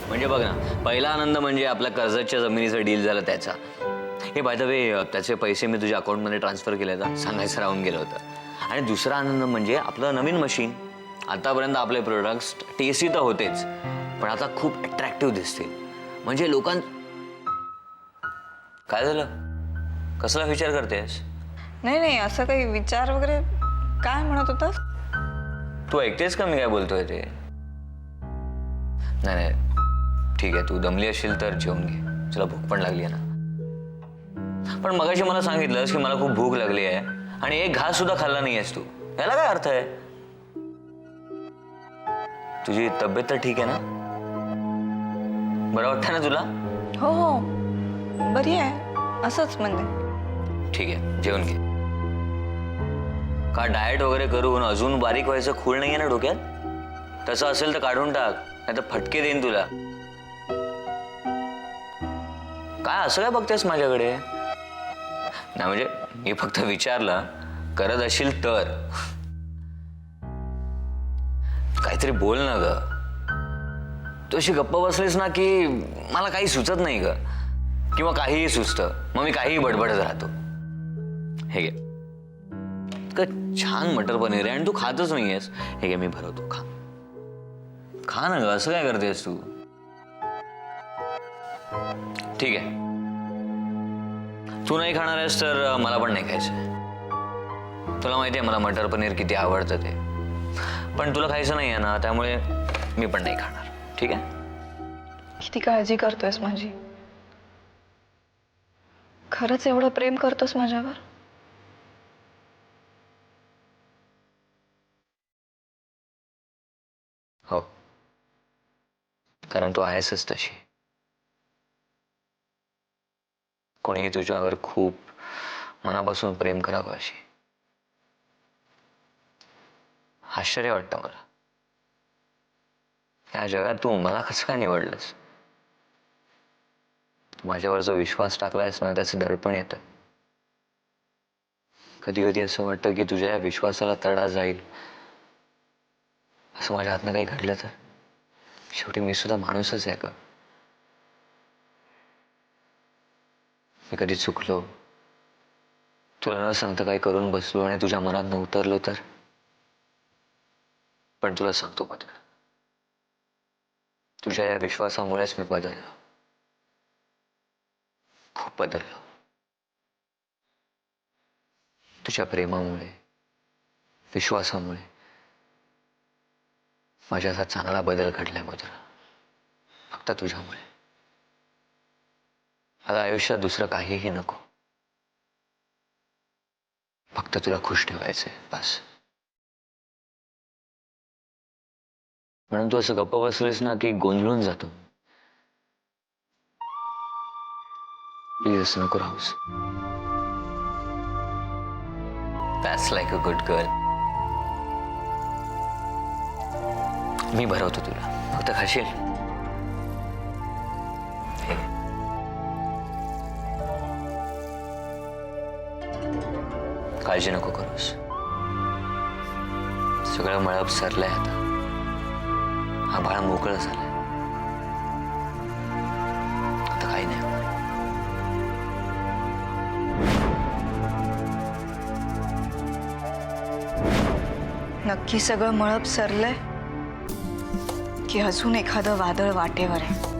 म्हणजे बघ ना, पहिला आनंद म्हणजे आपल्या कर्जाच्या जमिनीचं डील झालं त्याचा. हे बाय द वे त्याचे पैसे मी तुझ्या अकाउंटमध्ये ट्रान्सफर केले तर सांगायचं राहून गेलं होतं. आणि दुसरा आनंद म्हणजे आपलं नवीन मशीन. आतापर्यंत आपले प्रोडक्ट्स टेस्टी तर होतेच, पण आता खूप अट्रॅक्टिव्ह दिसतील. म्हणजे काय झालं? कसला विचार करतेस? नाही नाही, असं काही विचार वगैरे. काय म्हणत होतास? तू ऐकतेस का मी काय बोलतोय ते? नाही नाही, ठीक आहे, तू दमली असेल तर जेवून घे. तुला भूक पण लागली आहे ना. पण मगाशी मला सांगितलंस की मला खूप भूक लागली आहे आणि एक घास सुद्धा खाल्ला नाहीयेस तू. याला काय अर्थ आहे? तुझी तब्येत तर ठीक आहे ना? बरं वाटतं ना तुला? हो हो, बरी आहे. असंच म्हणजे. ठीक आहे, जेवून घे. का डाएट वगैरे करून अजून बारीक व्हायचं खूळ नाहीये ना डोक्यात? तसं असेल तर काढून टाक, नाही तर फटके देईन तुला. काय असं काय बघतेस माझ्याकडे? नाही म्हणजे मी फक्त विचारलं, करत असशील तर. काहीतरी बोल ना ग. तू अशी गप्प बसलीस ना की मला काही सुचत नाही ग, किंवा काहीही सुचतं, मग मी काहीही बडबडत राहतो. हे घे, इतकं छान मटर पनीर आहे आणि तू खातच नाहीयेस. हे घे, मी भरवतो, खा. खा ना ग, असं काय करतेस तू? ठीक आहे, तू नाही खाणार आहेस तर मला पण नाही खायचं. तुला माहिती आहे मला मटर पनीर किती आवडतं ते, पण तुला खायचं नाही आहे ना, त्यामुळे मी पण नाही खाणार. ठीक आहे? किती काळजी करतोयस माझी. खरंच एवढं प्रेम करतोस माझ्यावर? हो, कारण तू आहेसच तशी. कोणीही तुझ्यावर खूप मनापासून प्रेम करावं अशी. आश्चर्य वाटतं मला, या जगात तू मला कसं काय निवडलंस? तू माझ्यावर जो विश्वास टाकलायस ना, त्याचं दडपण येतं. कधी कधी असं वाटतं की तुझ्या या विश्वासाला तडा जाईल. असं माझ्या हातनं काही घडलं तर? शेवटी मी सुद्धा माणूसच आहे का? मी कधी चुकलो, तुला न सांगता काही करून बसलो आणि तुझ्या मनात न उतरलो तर? पण तुला सांगतो मात्र, तुझ्या या विश्वासामुळेच मी बदललो. खूप बदललो. तुझ्या प्रेमामुळे, विश्वासामुळे माझ्या असा चांगला बदल घडलाय मधुरा. फक्त तुझ्यामुळे. मला आयुष्यात दुसरं काहीही नको. फक्त तुला खुश ठेवायचंय, बस. म्हणून तू असं गप्प बसलीस ना की गोंधळून जातो. प्लीज असं नको राहूस. That's like a good girl. मी भरवतो तुला, फक्त खाशील? हे घे. काळजी नको करूस. सगळं मळप सरलंय आता. आभाळ मोकळं झालंय. आता काही नाही. नक्की सगळं मळप सरलंय की अजून एखादं वादळ वाटेवर आहे?